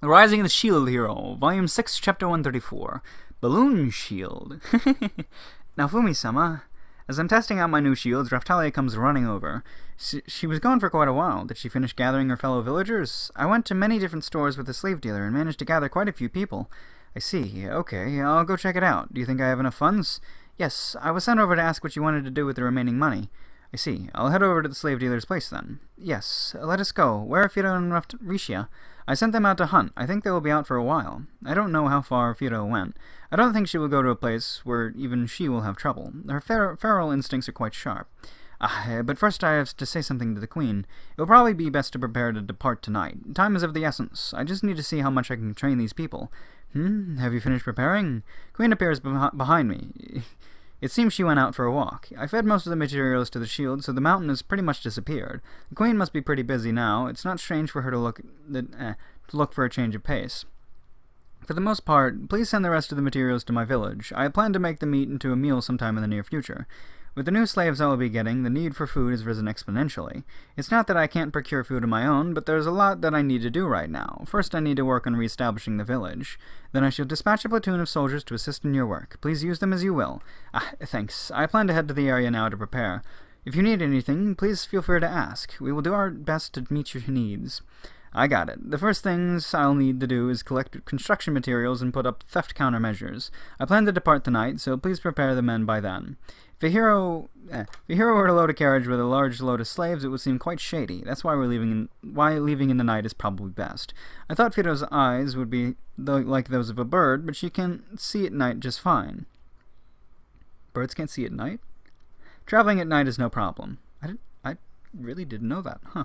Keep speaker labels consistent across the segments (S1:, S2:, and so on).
S1: The Rising of the Shield Hero, Volume 6, Chapter 134. Balloon Shield. Now, Fumi-sama, as I'm testing out my new shields, Raftalia comes running over. She was gone for quite a while. Did she finish gathering her fellow villagers? I went to many different stores with the slave dealer and managed to gather quite a few people. I see. Okay, I'll go check it out. Do you think I have enough funds? Yes, I was sent over to ask what you wanted to do with the remaining money. I see. I'll head over to the slave dealer's place then. Yes, let us go. Where are Fido and Risha? I sent them out to hunt. I think they will be out for a while. I don't know how far Fido went. I don't think she will go to a place where even she will have trouble. Her feral instincts are quite sharp. But first I have to say something to the Queen. It will probably be best to prepare to depart tonight. Time is of the essence. I just need to see how much I can train these people. Have you finished preparing? Queen appears behind me. It seems she went out for a walk. I fed most of the materials to the shield, so the mountain has pretty much disappeared. The Queen must be pretty busy now. It's not strange for her to look for a change of pace. For the most part, please send the rest of the materials to my village. I plan to make the meat into a meal sometime in the near future. With the new slaves I will be getting, the need for food has risen exponentially. It's not that I can't procure food of my own, but there's a lot that I need to do right now. First, I need to work on reestablishing the village. Then I shall dispatch a platoon of soldiers to assist in your work. Please use them as you will. Thanks. I plan to head to the area now to prepare. If you need anything, please feel free to ask. We will do our best to meet your needs. I got it. The first things I'll need to do is collect construction materials and put up theft countermeasures. I plan to depart tonight, so please prepare the men by then. If a hero were to load a carriage with a large load of slaves, it would seem quite shady. That's why leaving in the night is probably best. I thought Fido's eyes would be like those of a bird, but she can see at night just fine. Birds can't see at night? Traveling at night is no problem. I really didn't know that, huh?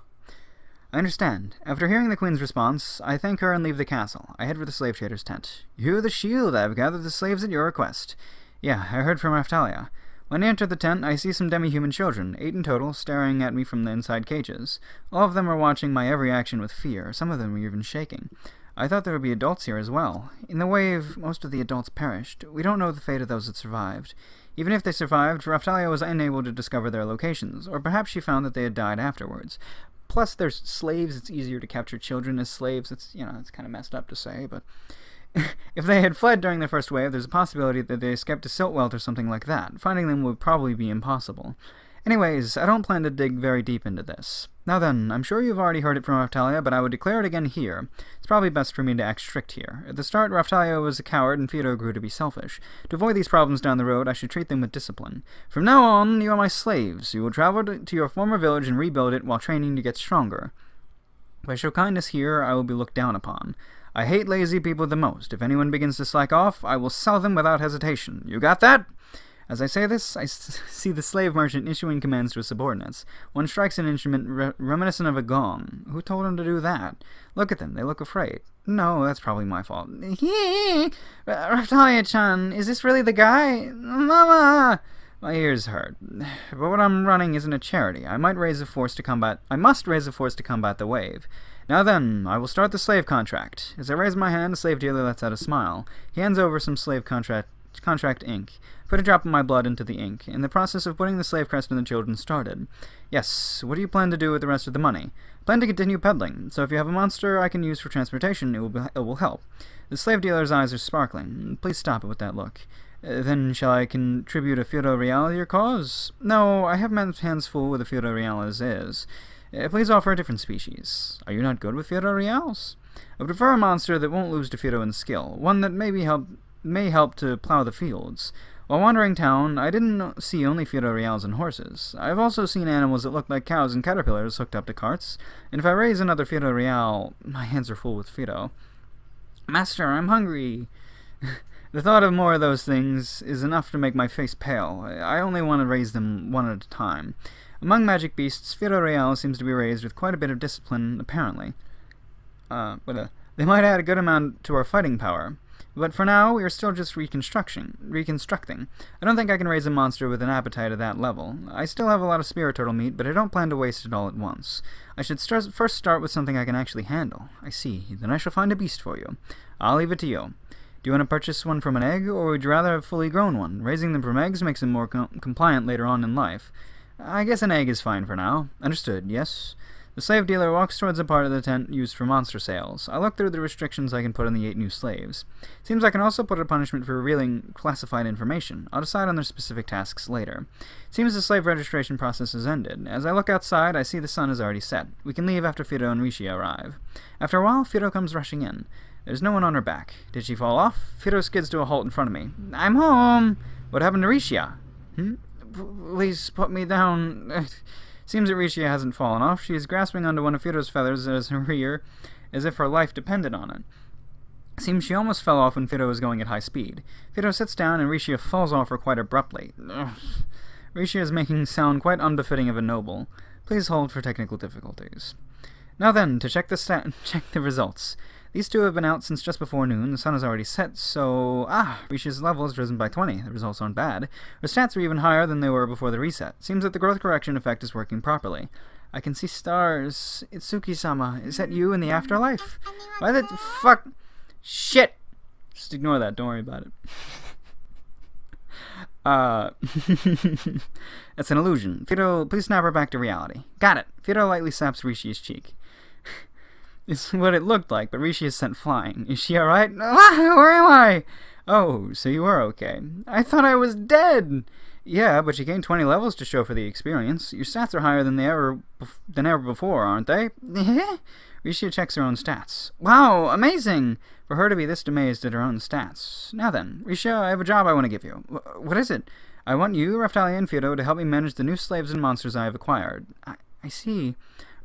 S1: I understand. After hearing the Queen's response, I thank her and leave the castle. I head for the slave trader's tent. You, the shield, I have gathered the slaves at your request. Yeah, I heard from Raftalia. When I enter the tent, I see some demi-human children, 8 in total, staring at me from the inside cages. All of them are watching my every action with fear. Some of them are even shaking. I thought there would be adults here as well. In the wave, most of the adults perished. We don't know the fate of those that survived. Even if they survived, Raftalia was unable to discover their locations, or perhaps she found that they had died afterwards. Plus, there's slaves. It's easier to capture children as slaves. It's kind of messed up to say, but if they had fled during the first wave, there's a possibility that they escaped to Siltwelt or something like that. Finding them would probably be impossible. Anyways, I don't plan to dig very deep into this. Now then, I'm sure you've already heard it from Raftalia, but I would declare it again here. It's probably best for me to act strict here. At the start, Raftalia was a coward and Fido grew to be selfish. To avoid these problems down the road, I should treat them with discipline. From now on, you are my slaves. You will travel to your former village and rebuild it while training to get stronger. If I show kindness here, I will be looked down upon. I hate lazy people the most. If anyone begins to slack off, I will sell them without hesitation. You got that? As I say this, I see the slave merchant issuing commands to his subordinates. One strikes an instrument reminiscent of a gong. Who told him to do that? Look at them. They look afraid. No, that's probably my fault. Raftalia-chan, is this really the guy? Mama! My ears hurt. But what I'm running isn't a charity. I must raise a force to combat the wave. Now then, I will start the slave contract. As I raise my hand, the slave dealer lets out a smile. He hands over some slave contract ink. Put a drop of my blood into the ink, and the process of putting the slave crest in the children started. Yes, what do you plan to do with the rest of the money? Plan to continue peddling, so if you have a monster I can use for transportation, it will help. The slave dealer's eyes are sparkling. Please stop it with that look. Then shall I contribute a Fido Real to your cause? No, I have my hands full with a Fido Real as is. Please offer a different species. Are you not good with Fido Reals? I prefer a monster that won't lose to Fido in skill, one that may help to plow the fields. While wandering town, I didn't see only Fido Reals and horses. I've also seen animals that look like cows and caterpillars hooked up to carts, and if I raise another Fido Real, my hands are full with Fido. Master, I'm hungry. The thought of more of those things is enough to make my face pale. I only want to raise them one at a time. Among magic beasts, Fido Real seems to be raised with quite a bit of discipline, apparently. They might add a good amount to our fighting power. But for now, we are still just reconstructing. I don't think I can raise a monster with an appetite at that level. I still have a lot of spirit turtle meat, but I don't plan to waste it all at once. I should first start with something I can actually handle. I see. Then I shall find a beast for you. I'll leave it to you. Do you want to purchase one from an egg, or would you rather have a fully grown one? Raising them from eggs makes them more compliant later on in life. I guess an egg is fine for now. Understood, yes? The slave dealer walks towards a part of the tent used for monster sales. I look through the restrictions I can put on the 8 new slaves. Seems I can also put a punishment for revealing classified information. I'll decide on their specific tasks later. Seems the slave registration process has ended. As I look outside, I see the sun has already set. We can leave after Fido and Rishi arrive. After a while, Fido comes rushing in. There's no one on her back. Did she fall off? Fido skids to a halt in front of me. I'm home! What happened to Rishia? Please put me down. Seems that Rishia hasn't fallen off. She is grasping onto one of Fido's feathers as her rear, as if her life depended on it. Seems she almost fell off when Fido was going at high speed. Fido sits down and Rishia falls off her quite abruptly. Rishia is making sound quite unbefitting of a noble. Please hold for technical difficulties. Now then, to check the results. These two have been out since just before noon. The sun has already set, so... Rishia's level has risen by 20. The results aren't bad. Her stats are even higher than they were before the reset. Seems that the growth correction effect is working properly. I can see stars. It's Suki-sama. Is that you in the afterlife? Why the fuck? Shit! Just ignore that. Don't worry about it. That's an illusion. Fido, please snap her back to reality. Got it. Fido lightly slaps Rishia's cheek. It's what it looked like, but Rishi is sent flying. Is she alright? Where am I? Oh, so you are okay. I thought I was dead! Yeah, but you gained 20 levels to show for the experience. Your stats are higher than ever before, aren't they? Rishi checks her own stats. Wow, amazing! For her to be this amazed at her own stats. Now then, Risha, I have a job I want to give you. What is it? I want you, Raftalia, and Fido to help me manage the new slaves and monsters I have acquired. I see.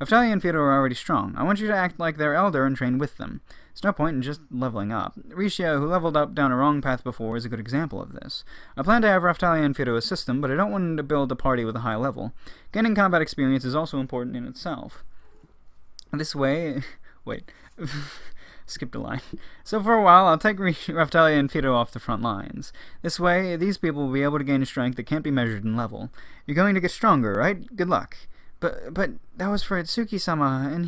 S1: Raftalia and Fido are already strong. I want you to act like their elder and train with them. There's no point in just leveling up. Rishia, who leveled up down a wrong path before, is a good example of this. I plan to have Raftalia and Fido assist them, but I don't want to build a party with a high level. Gaining combat experience is also important in itself. This way... Wait. Skipped a line. So for a while, I'll take Raftalia and Fido off the front lines. This way, these people will be able to gain a strength that can't be measured in level. You're going to get stronger, right? Good luck. But that was for Itsuki-sama, and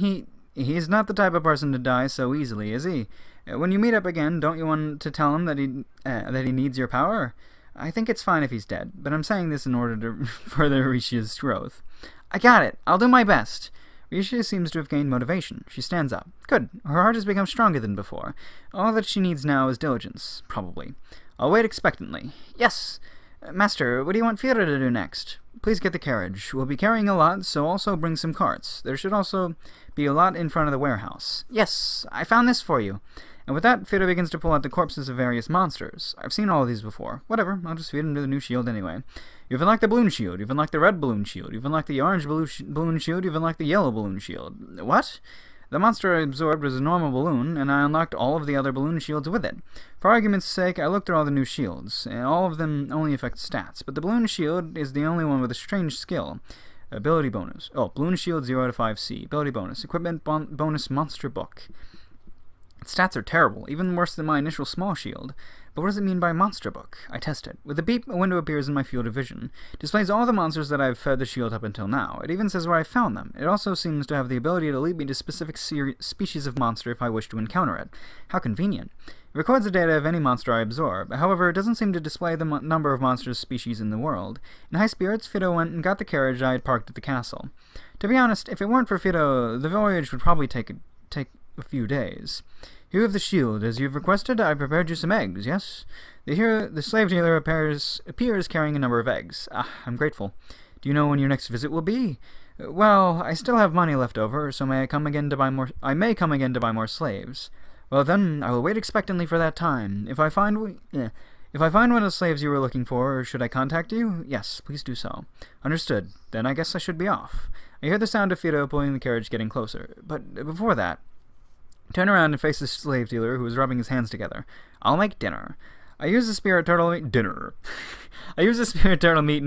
S1: he's not the type of person to die so easily, is he? When you meet up again, don't you want to tell him that he needs your power? I think it's fine if he's dead, but I'm saying this in order to further Rishia's growth. I got it. I'll do my best. Rishia seems to have gained motivation. She stands up. Good. Her heart has become stronger than before. All that she needs now is diligence, probably. I'll wait expectantly. Yes! Master, what do you want Fido to do next? Please get the carriage. We'll be carrying a lot, so also bring some carts. There should also be a lot in front of the warehouse. Yes, I found this for you. And with that, Fido begins to pull out the corpses of various monsters. I've seen all of these before. Whatever, I'll just feed him to the new shield anyway. You even like the balloon shield, you even like the red balloon shield, you even like the orange balloon shield, you even like the yellow balloon shield. What? The monster I absorbed was a normal balloon, and I unlocked all of the other balloon shields with it. For argument's sake, I looked through all the new shields, and all of them only affect stats, but the balloon shield is the only one with a strange skill. Ability bonus. Oh, balloon shield 0 out of 5C. Ability bonus. Equipment bonus monster book. Its stats are terrible, even worse than my initial small shield. But what does it mean by monster book? I test it. With a beep, a window appears in my field of vision. It displays all the monsters that I've fed the shield up until now. It even says where I found them. It also seems to have the ability to lead me to specific species of monster if I wish to encounter it. How convenient. It records the data of any monster I absorb. However, it doesn't seem to display the number of monsters species in the world. In high spirits, Fido went and got the carriage I had parked at the castle. To be honest, if it weren't for Fido, the voyage would probably take a few days. You have the shield. As you've requested, I prepared you some eggs, yes? The slave dealer appears carrying a number of eggs. I'm grateful. Do you know when your next visit will be? Well, I still have money left over, so I may come again to buy more slaves. Well then, I will wait expectantly for that time. If I find one of the slaves you were looking for, should I contact you? Yes, please do so. Understood. Then I guess I should be off. I hear the sound of Fido pulling the carriage getting closer. But before that, turn around and face the slave dealer who is rubbing his hands together. I'll make dinner. I use the spirit turtle meat... Dinner. I use the spirit turtle meat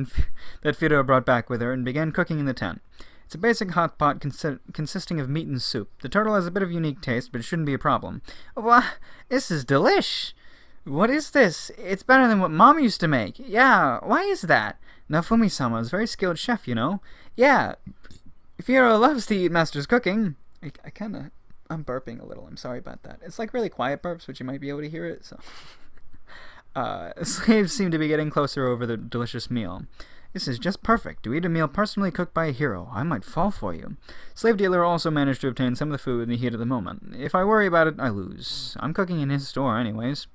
S1: that Fido brought back with her and began cooking in the tent. It's a basic hot pot consisting of meat and soup. The turtle has a bit of unique taste, but it shouldn't be a problem. Wah, this is delish! What is this? It's better than what Mom used to make. Yeah, why is that? Nafumi-sama is a very skilled chef, you know. Yeah, Fido loves to eat Master's cooking. I'm burping a little. I'm sorry about that. It's like really quiet burps, but you might be able to hear it, so... Slaves seem to be getting closer over the delicious meal. This is just perfect. To eat a meal personally cooked by a hero. I might fall for you. Slave dealer also managed to obtain some of the food in the heat of the moment. If I worry about it, I lose. I'm cooking in his store anyways.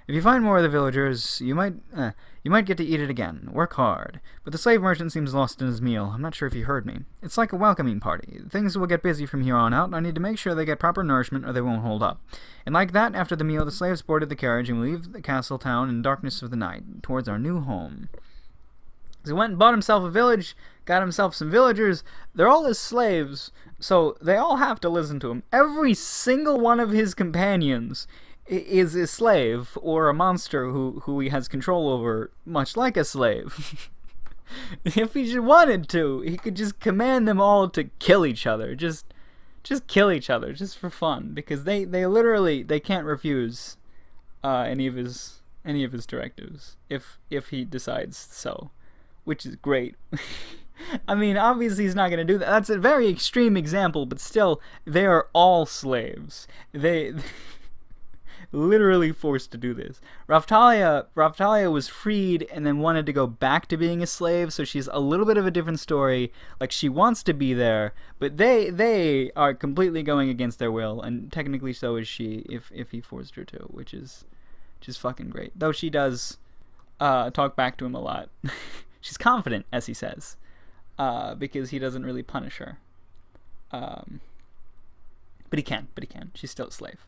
S1: If you find more of the villagers, you might get to eat it again. Work hard. But the slave merchant seems lost in his meal. I'm not sure if you heard me. It's like a welcoming party. Things will get busy from here on out, and I need to make sure they get proper nourishment or they won't hold up. And like that, after the meal, the slaves boarded the carriage and we leave the castle town in the darkness of the night, towards our new home. So he went and bought himself a village, got himself some villagers. They're all his slaves, so they all have to listen to him. Every single one of his companions is a slave or a monster who he has control over, much like a slave. If he just wanted to, he could just command them all to kill each other. Just kill each other, just for fun, because they literally can't refuse any of his directives if he decides so, which is great. I mean, obviously he's not going to do that. That's a very extreme example, but still, they are all slaves. They literally forced to do this. Raftalia was freed and then wanted to go back to being a slave, so she's a little bit of a different story. Like, she wants to be there, but they are completely going against their will, and technically so is she if he forced her to, which is just fucking great. Though she does talk back to him a lot. She's confident, as he says, because he doesn't really punish her. But he can. She's still a slave.